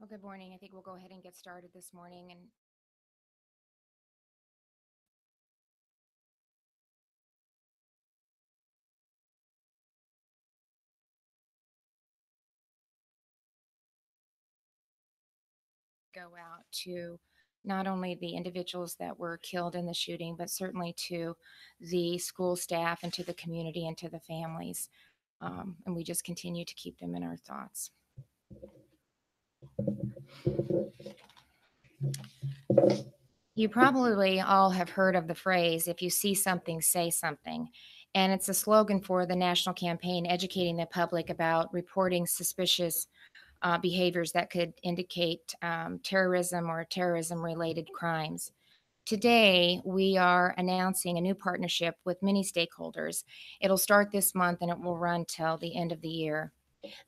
Good morning. I think we'll go ahead and get started this morning and go out to not only the individuals that were killed in the shooting, but certainly to the school staff and to the community and to the families. And we just continue to keep them in our thoughts. You probably all have heard of the phrase, if you see something, say something. And it's a slogan for the national campaign educating the public about reporting suspicious behaviors that could indicate terrorism or terrorism related crimes. Today, we are announcing a new partnership with many stakeholders. It'll start this month and it will run till the end of the year.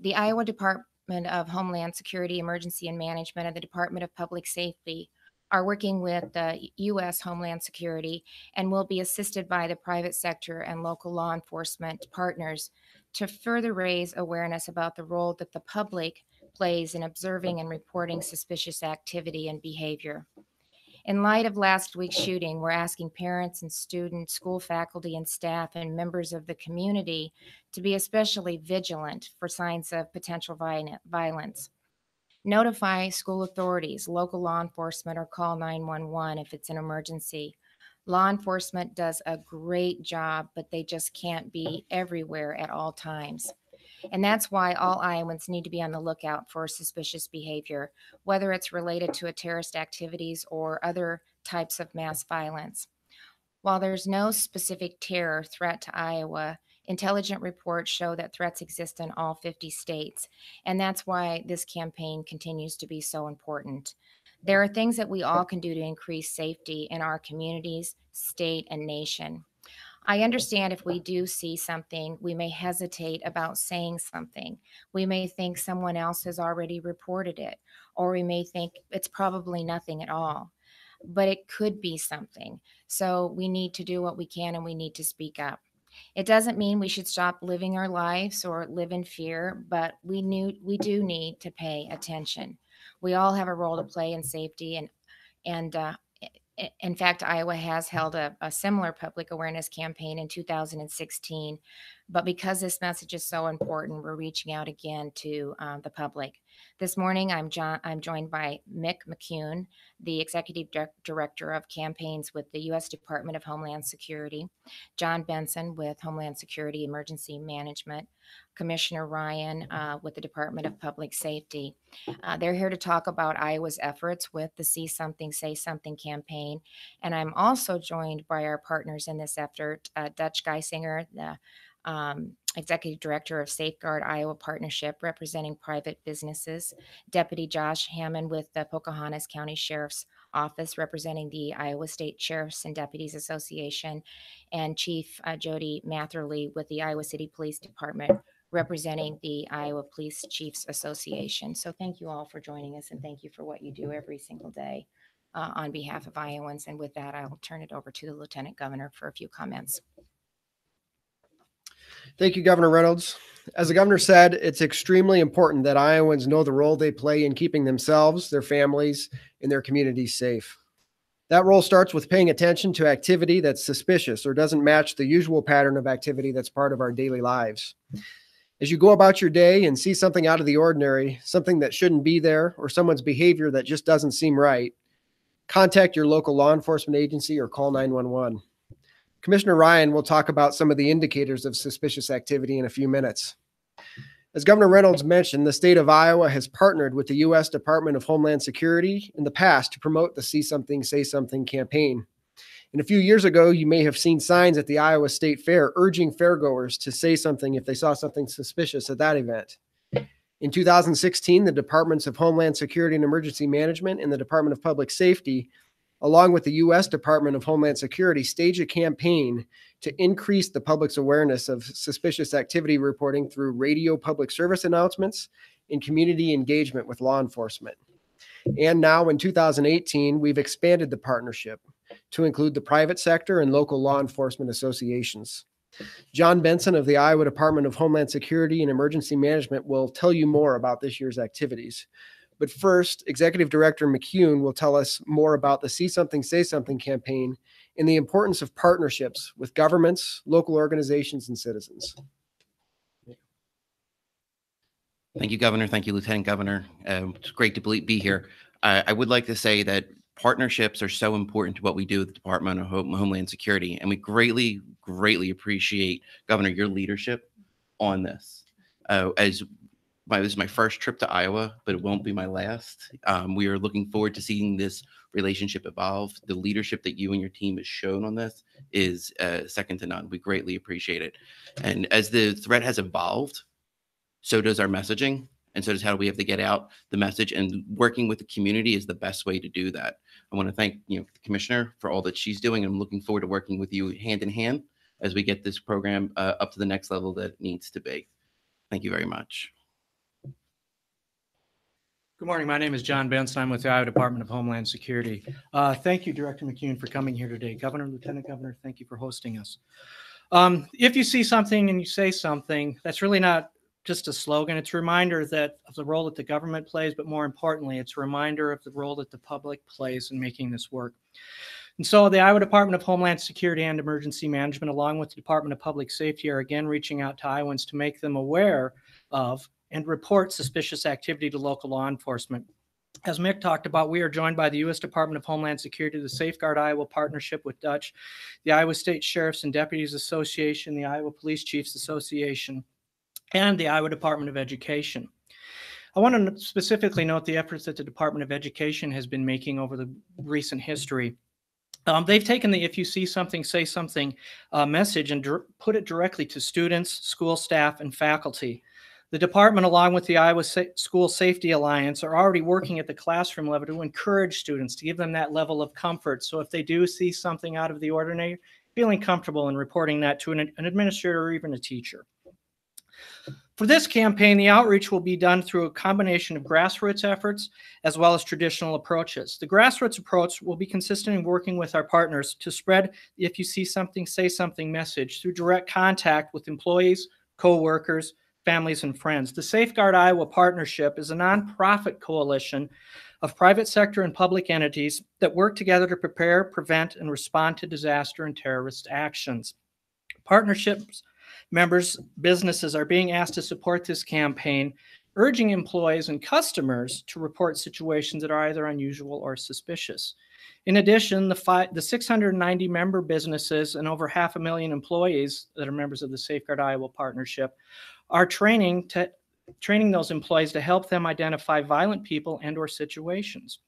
The Iowa Department of Homeland Security, Emergency and Management, and the Department of Public Safety are working with the U.S. Homeland Security and will be assisted by the private sector and local law enforcement partners to further raise awareness about the role that the public plays in observing and reporting suspicious activity and behavior. In light of last week's shooting, we're asking parents and students, school faculty and staff, and members of the community to be especially vigilant for signs of potential violence. Notify school authorities, local law enforcement, or call 911 if it's an emergency. Law enforcement does a great job, but they just can't be everywhere at all times. And that's why all Iowans need to be on the lookout for suspicious behavior, whether it's related to a terrorist activities or other types of mass violence. While there's no specific terror threat to Iowa, intelligent reports show that threats exist in all 50 states. And that's why this campaign continues to be so important. There are things that we all can do to increase safety in our communities, state, and nation. I understand if we do see something, we may hesitate about saying something. We may think someone else has already reported it, or we may think it's probably nothing at all, but it could be something. So we need to do what we can and we need to speak up. It doesn't mean we should stop living our lives or live in fear, but we do need to pay attention. We all have a role to play in safety, and in fact, Iowa has held a similar public awareness campaign in 2016. But because this message is so important, we're reaching out again to the public. This morning, I'm joined by Mick McCune, the Executive Director of Campaigns with the U.S. Department of Homeland Security, John Benson with Homeland Security Emergency Management, Commissioner Ryan with the Department of Public Safety. They're here to talk about Iowa's efforts with the See Something, Say Something campaign. And I'm also joined by our partners in this effort, Dutch Geisinger, the Executive Director of Safeguard Iowa Partnership, representing private businesses, Deputy Josh Hammond with the Pocahontas County Sheriff's Office, representing the Iowa State Sheriffs and Deputies Association, and Chief Jody Matherly with the Iowa City Police Department, representing the Iowa Police Chiefs Association. So thank you all for joining us, and thank you for what you do every single day on behalf of Iowans. And with that, I will turn it over to the Lieutenant Governor for a few comments. Thank you, Governor Reynolds. As the governor said, it's extremely important that Iowans know the role they play in keeping themselves, their families, and their communities safe. That role starts with paying attention to activity that's suspicious or doesn't match the usual pattern of activity that's part of our daily lives. As you go about your day and see something out of the ordinary, something that shouldn't be there, or someone's behavior that just doesn't seem right, contact your local law enforcement agency or call 911. Commissioner Ryan will talk about some of the indicators of suspicious activity in a few minutes. As Governor Reynolds mentioned, the state of Iowa has partnered with the U.S. Department of Homeland Security in the past to promote the See Something, Say Something campaign. And a few years ago, you may have seen signs at the Iowa State Fair urging fairgoers to say something if they saw something suspicious at that event. In 2016, the Departments of Homeland Security and Emergency Management and the Department of Public Safety, along with the U.S. Department of Homeland Security, staged a campaign to increase the public's awareness of suspicious activity reporting through radio public service announcements and community engagement with law enforcement. And now in 2018, we've expanded the partnership to include the private sector and local law enforcement associations. John Benson of the Iowa Department of Homeland Security and Emergency Management will tell you more about this year's activities. But first, Executive Director McCune will tell us more about the See Something, Say Something campaign and the importance of partnerships with governments, local organizations, and citizens. Thank you, Governor. Thank you, Lieutenant Governor. It's great to be here. I would like to say that partnerships are so important to what we do at the Department of Homeland Security, and we greatly, greatly appreciate, Governor, your leadership on this. This is my first trip to Iowa, but it won't be my last. We are looking forward to seeing this relationship evolve. The leadership that you and your team has shown on this is second to none. We greatly appreciate it. And as the threat has evolved, so does our messaging, and so does how we have to get out the message, and working with the community is the best way to do that. I want to thank the Commissioner for all that she's doing, and I'm looking forward to working with you hand in hand as we get this program up to the next level that it needs to be. Thank you very much. Good morning. My name is John Benson. I'm with the Iowa Department of Homeland Security. Thank you, Director McCune, for coming here today. Governor, Lieutenant Governor, thank you for hosting us. If you see something and you say something, that's really not just a slogan. It's a reminder of the role that the government plays, but more importantly, it's a reminder of the role that the public plays in making this work. And so the Iowa Department of Homeland Security and Emergency Management, along with the Department of Public Safety, are again reaching out to Iowans to make them aware of and report suspicious activity to local law enforcement. As Mick talked about, we are joined by the U.S. Department of Homeland Security, the Safeguard Iowa Partnership with Dutch, the Iowa State Sheriffs and Deputies Association, the Iowa Police Chiefs Association, and the Iowa Department of Education. I want to specifically note the efforts that the Department of Education has been making over the recent history. They've taken the "if you see something, say something" message and put it directly to students, school staff, and faculty. The department, along with the Iowa School Safety Alliance, are already working at the classroom level to encourage students, to give them that level of comfort. So if they do see something out of the ordinary, feeling comfortable in reporting that to an administrator or even a teacher. For this campaign, the outreach will be done through a combination of grassroots efforts as well as traditional approaches. The grassroots approach will be consistent in working with our partners to spread the "if you see something, say something" message through direct contact with employees, co-workers, families, and friends. The Safeguard Iowa Partnership is a nonprofit coalition of private sector and public entities that work together to prepare, prevent, and respond to disaster and terrorist actions. Partnerships members, businesses are being asked to support this campaign, urging employees and customers to report situations that are either unusual or suspicious. In addition, the 690 member businesses and over 500,000 employees that are members of the Safeguard Iowa Partnership are training those employees to help them identify violent people and or situations.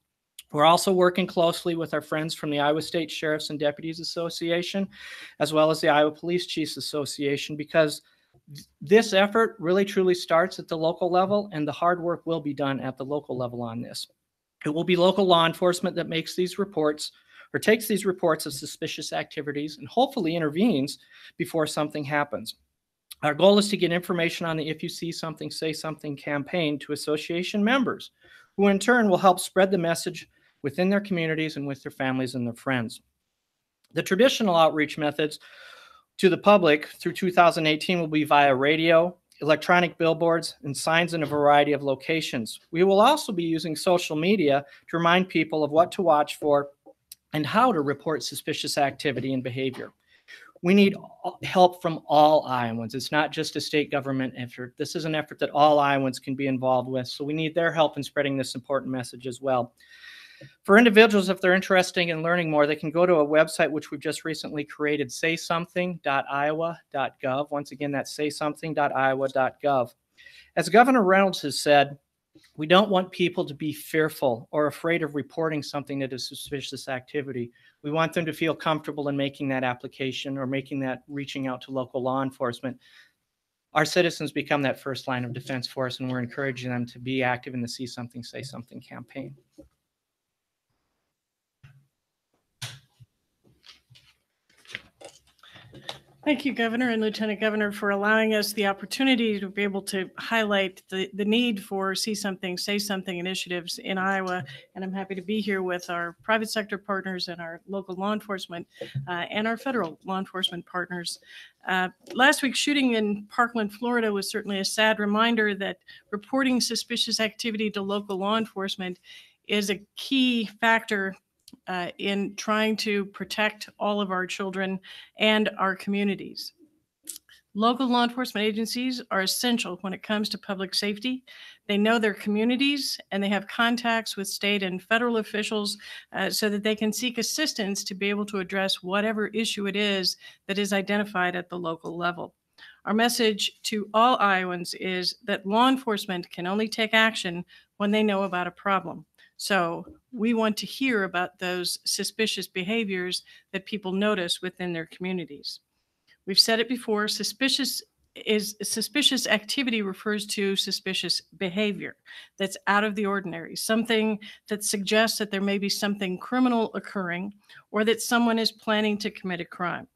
We're also working closely with our friends from the Iowa State Sheriffs and Deputies Association, as well as the Iowa Police Chiefs Association, because this effort really truly starts at the local level, and the hard work will be done at the local level on this. It will be local law enforcement that makes these reports or takes these reports of suspicious activities and hopefully intervenes before something happens. Our goal is to get information on the "if you see something, say something" campaign to association members, who in turn will help spread the message within their communities and with their families and their friends. The traditional outreach methods to the public through 2018 will be via radio, electronic billboards, and signs in a variety of locations. We will also be using social media to remind people of what to watch for and how to report suspicious activity and behavior. We need help from all Iowans. It's not just a state government effort. This is an effort that all Iowans can be involved with, so we need their help in spreading this important message as well. For individuals, if they're interested in learning more, they can go to a website which we've just recently created, saysomething.iowa.gov. Once again, that's saysomething.iowa.gov. As Governor Reynolds has said, we don't want people to be fearful or afraid of reporting something that is suspicious activity. We want them to feel comfortable in making that application or reaching out to local law enforcement. Our citizens become that first line of defense for us, and we're encouraging them to be active in the See Something, Say Something campaign. Thank you, Governor and Lieutenant Governor, for allowing us the opportunity to be able to highlight the need for See Something, Say Something initiatives in Iowa. And I'm happy to be here with our private sector partners and our local law enforcement and our federal law enforcement partners. Last week's shooting in Parkland, Florida was certainly a sad reminder that reporting suspicious activity to local law enforcement is a key factor in trying to protect all of our children and our communities. Local law enforcement agencies are essential when it comes to public safety. They know their communities and they have contacts with state and federal officials so that they can seek assistance to be able to address whatever issue it is that is identified at the local level. Our message to all Iowans is that law enforcement can only take action when they know about a problem. So we want to hear about those suspicious behaviors that people notice within their communities. We've said it before, suspicious activity refers to suspicious behavior that's out of the ordinary, something that suggests that there may be something criminal occurring or that someone is planning to commit a crime.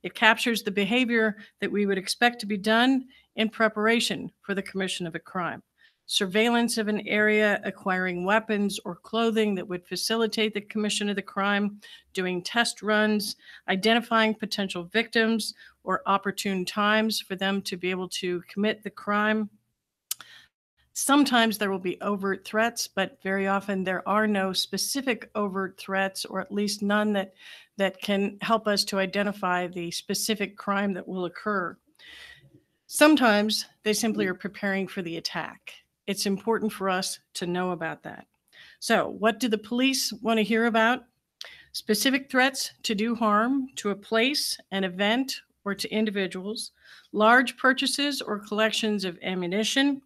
It captures the behavior that we would expect to be done in preparation for the commission of a crime. Surveillance of an area, acquiring weapons or clothing that would facilitate the commission of the crime, doing test runs, identifying potential victims or opportune times for them to be able to commit the crime. Sometimes there will be overt threats, but very often there are no specific overt threats, or at least none that can help us to identify the specific crime that will occur. Sometimes they simply are preparing for the attack. It's important for us to know about that. So what do the police want to hear about? Specific threats to do harm to a place, an event, or to individuals, large purchases or collections of ammunition,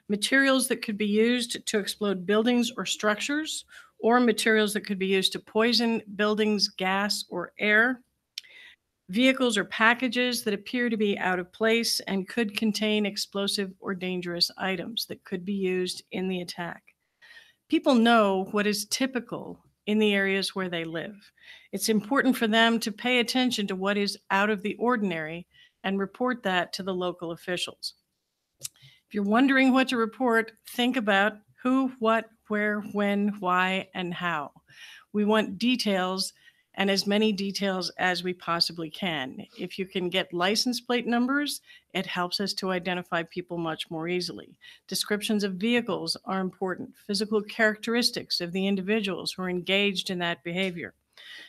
materials that could be used to explode buildings or structures, or materials that could be used to poison buildings, gas, or air, vehicles or packages that appear to be out of place and could contain explosive or dangerous items that could be used in the attack. People know what is typical in the areas where they live. It's important for them to pay attention to what is out of the ordinary and report that to the local officials. If you're wondering what to report, think about who, what, where, when, why, and how. We want details, and as many details as we possibly can. If you can get license plate numbers, it helps us to identify people much more easily. Descriptions of vehicles are important. Physical characteristics of the individuals who are engaged in that behavior.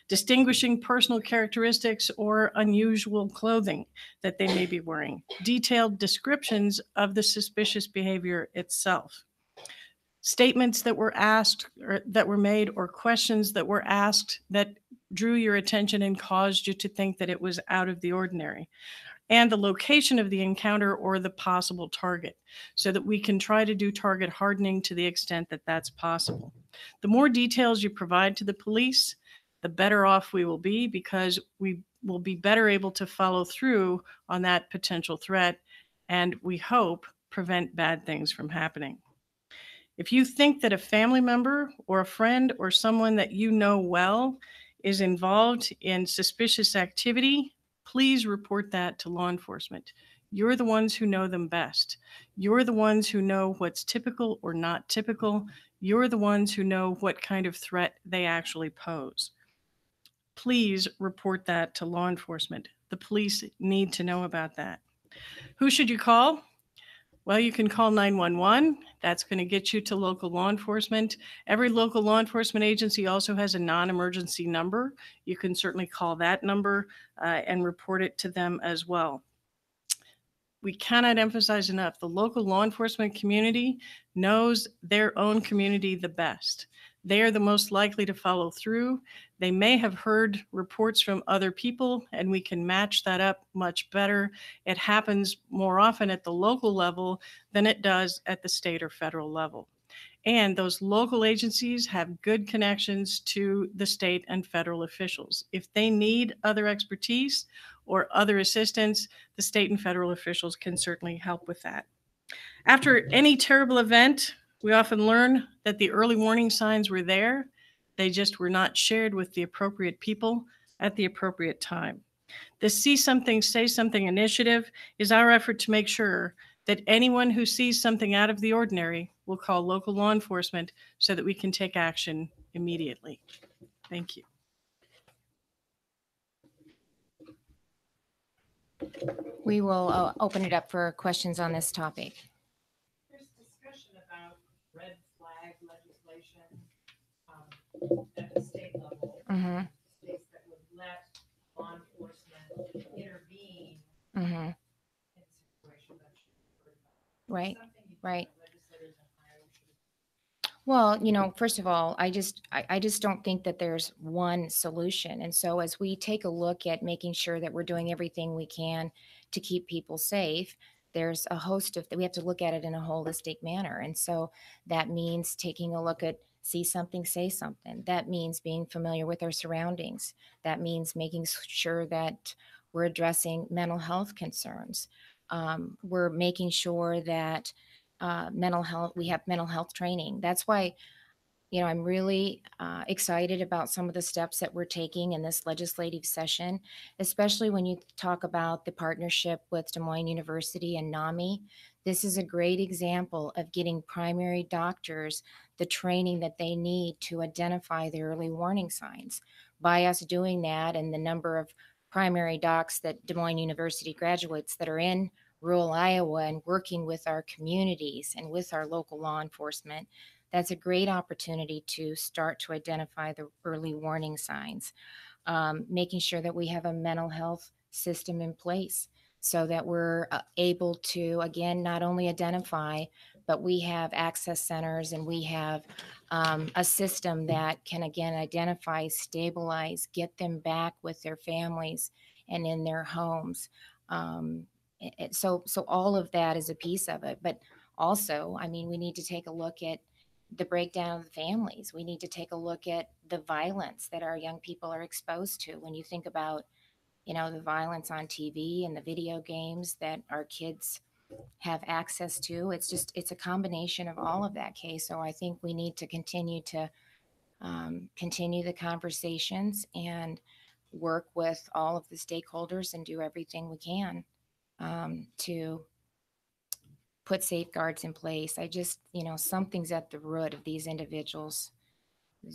Distinguishing personal characteristics or unusual clothing that they may be wearing. Detailed descriptions of the suspicious behavior itself. Statements that were asked or that were made, or questions that were asked that drew your attention and caused you to think that it was out of the ordinary, and the location of the encounter or the possible target, so that we can try to do target hardening to the extent that that's possible. The more details you provide to the police, the better off we will be, because we will be better able to follow through on that potential threat, and we hope prevent bad things from happening. If you think that a family member or a friend or someone that you know well is involved in suspicious activity, please report that to law enforcement. You're the ones who know them best. You're the ones who know what's typical or not typical. You're the ones who know what kind of threat they actually pose. Please report that to law enforcement. The police need to know about that. Who should you call? Well, you can call 911. That's going to get you to local law enforcement. Every local law enforcement agency also has a non-emergency number. You can certainly call that number and report it to them as well. We cannot emphasize enough, the local law enforcement community knows their own community the best. They are the most likely to follow through. They may have heard reports from other people, and we can match that up much better. It happens more often at the local level than it does at the state or federal level. And those local agencies have good connections to the state and federal officials. If they need other expertise or other assistance, the state and federal officials can certainly help with that. After any terrible event, we often learn that the early warning signs were there. They just were not shared with the appropriate people at the appropriate time. The See Something, Say Something initiative is our effort to make sure that anyone who sees something out of the ordinary will call local law enforcement so that we can take action immediately. Thank you. We will open it up for questions on this topic. There's discussion about red flag legislation at the state level, Mm-hmm. states that would let law enforcement intervene Mm-hmm. in situations that should be heard about. Right. Something you think Right. that legislators in Iowa should Well, first of all, I just don't think that there's one solution. And so as we take a look at making sure that we're doing everything we can to keep people safe, there's a host of we have to look at it in a holistic manner. And so that means taking a look at see something, say something. That means being familiar with our surroundings. That means making sure that we're addressing mental health concerns. We're making sure that mental health, we have mental health training. That's why, I'm really excited about some of the steps that we're taking in this legislative session, especially when you talk about the partnership with Des Moines University and NAMI. This is a great example of getting primary doctors the training that they need to identify the early warning signs. By us doing that, and the number of primary docs that Des Moines University graduates that are in rural Iowa and working with our communities and with our local law enforcement, that's a great opportunity to start to identify the early warning signs. Making sure that we have a mental health system in place so that we're able to, again, not only identify, but we have access centers and we have a system that can, again, identify, stabilize, get them back with their families and in their homes. So all of that is a piece of it. But also, I mean, we need to take a look at the breakdown of the families. We need to take a look at the violence that our young people are exposed to. When you think about, the violence on TV and the video games that our kids have access to, it's a combination of all of that, case. So I think we need to continue the conversations and work with all of the stakeholders and do everything we can to put safeguards in place. I just, something's at the root of these individuals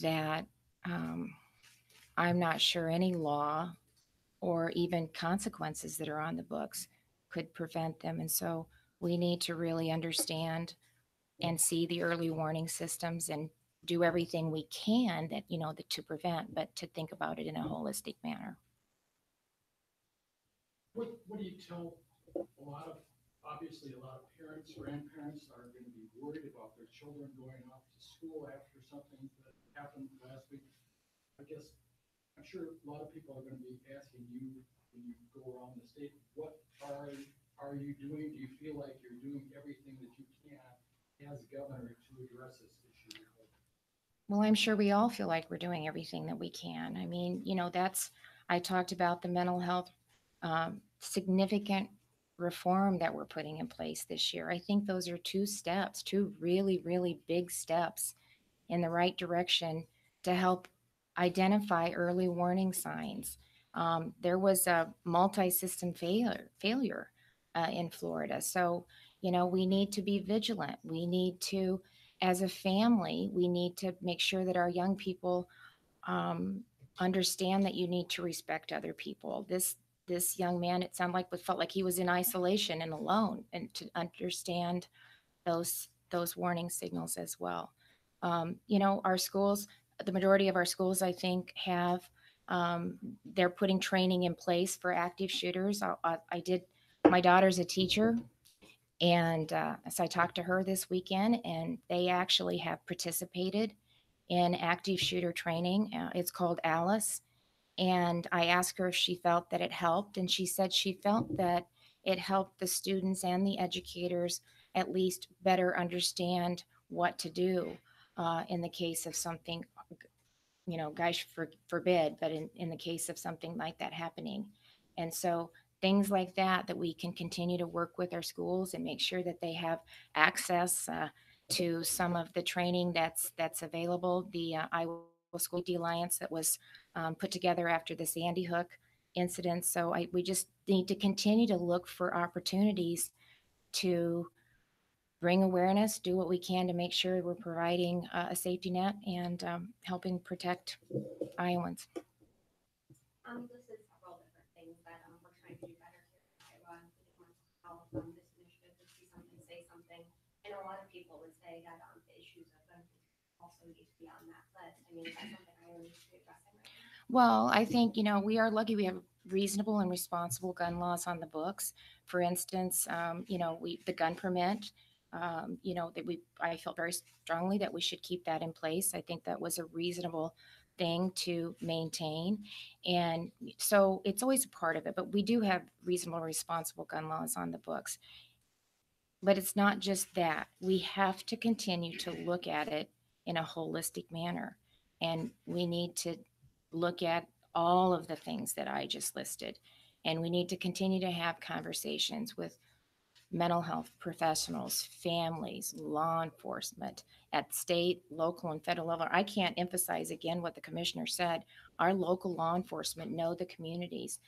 that I'm not sure any law or even consequences that are on the books could prevent them. And so we need to really understand and see the early warning systems and do everything we can to prevent, but to think about it in a holistic manner. What do you tell obviously a lot of parents, grandparents are going to be worried about their children going off to school after something that happened last week? I guess, I'm sure a lot of people are going to be asking you when you go around the state, what are you doing? Do you feel like you're doing everything that you can as governor to address this issue? Well, I'm sure we all feel like we're doing everything that we can. I mean, I talked about the mental health significant reform that we're putting in place this year. I think those are two really, really big steps in the right direction to help identify early warning signs. There was a multi-system failure in Florida. So, we need to be vigilant. We need to, as a family, we need to make sure that our young people understand that you need to respect other people. This young man, it sounded like, felt like he was in isolation and alone, and to understand those warning signals as well. Our schools, the majority of our schools, I think, have they're putting training in place for active shooters. My daughter's a teacher, and so I talked to her this weekend, and they actually have participated in active shooter training. It's called Alice. And I asked her if she felt that it helped, and she said she felt that it helped the students and the educators at least better understand what to do in the case of something, gosh forbid, but in the case of something like that happening. And so things like that we can continue to work with our schools and make sure that they have access to some of the training that's available. The Iowa School Safety Alliance that was put together after the Sandy Hook incidents. So we just need to continue to look for opportunities to bring awareness, do what we can to make sure we're providing a safety net and helping protect Iowans. This is several different things that we're trying to do better here in Iowa, including mental health. This initiative, to see something, say something. I know a lot of people would say that the issues of gun control also need to be on that list. I mean, is that something Iowa needs to be addressing right now? Well, I think, we are lucky we have reasonable and responsible gun laws on the books. For instance, the gun permit, I felt very strongly that we should keep that in place. I think that was a reasonable thing to maintain. And so it's always a part of it, but we do have reasonable, responsible gun laws on the books. But it's not just that. We have to continue to look at it in a holistic manner. And we need to look at all of the things that I just listed. And we need to continue to have conversations with mental health professionals, families, law enforcement at state, local, and federal level. I can't emphasize again what the commissioner said. Our local law enforcement know the communities.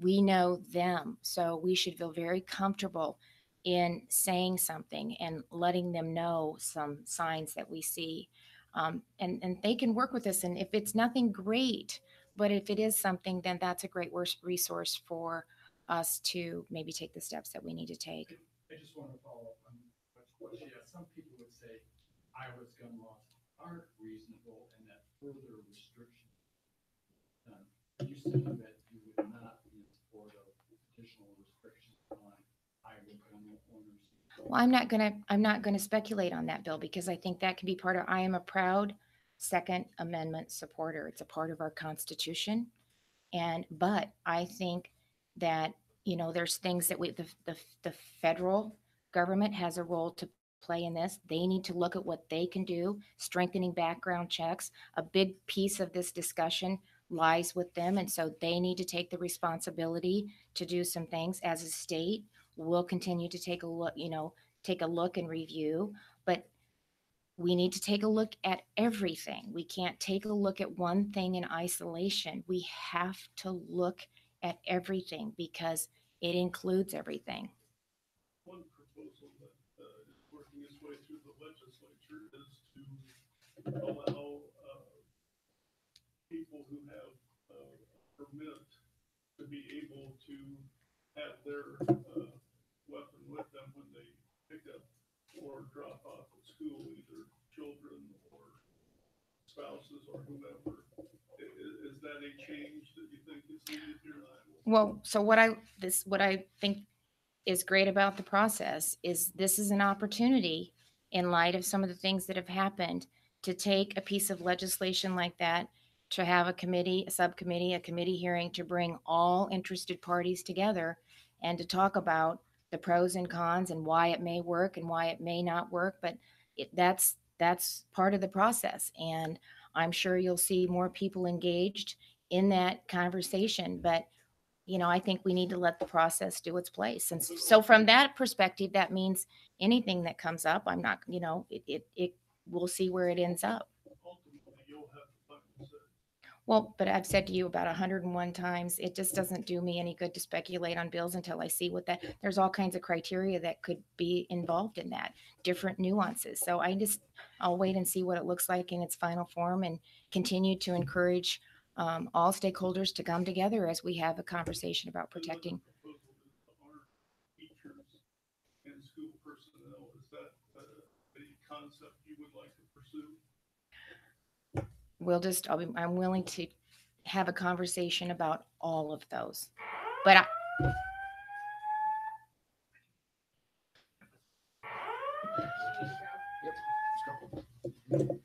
We know them. So we should feel very comfortable in saying something and letting them know some signs that we see. And they can work with us. And if it's nothing great, but if it is something, then that's a great resource for us to maybe take the steps that we need to take. I just want to follow up on what she asked. Some people would say Iowa's gun laws aren't reasonable and that further restrictions. You said that you would not be in support of additional restrictions on Iowa gun owners. Well, I'm not gonna speculate on that, Bill, because I think that can be part of, I am a proud Second Amendment supporter. It's a part of our Constitution. But I think that, there's things that the federal government has a role to play in this. They need to look at what they can do, strengthening background checks. A big piece of this discussion lies with them. And so they need to take the responsibility to do some things. As a state, we'll continue to take a look and review, but we need to take a look at everything. We can't take a look at one thing in isolation. We have to look at everything because it includes everything. One proposal that is working its way through the legislature is to allow people who have a permit to be able to have their weapon with them when they pick up or drop off at school, either children or spouses or whomever. Is that a change that you think is needed here in Iowa? Well, so what I think is great about the process is this is an opportunity, in light of some of the things that have happened, to take a piece of legislation like that, to have a committee, a subcommittee, a committee hearing, to bring all interested parties together and to talk about the pros and cons and why it may work and why it may not work. But that's part of the process. And I'm sure you'll see more people engaged in that conversation. But, I think we need to let the process do its place. And so from that perspective, that means anything that comes up, I'm not, we'll see where it ends up. Ultimately, you'll have the final say. Well, but I've said to you about 101 times, it just doesn't do me any good to speculate on bills until I see there's all kinds of criteria that could be involved in that, different nuances. So I'll wait and see what it looks like in its final form and continue to encourage all stakeholders to come together as we have a conversation about protecting. Another proposal is to arm teachers and school personnel. Is that a concept you would like to pursue? I'm willing to have a conversation about all of those. But Yep. Let's go.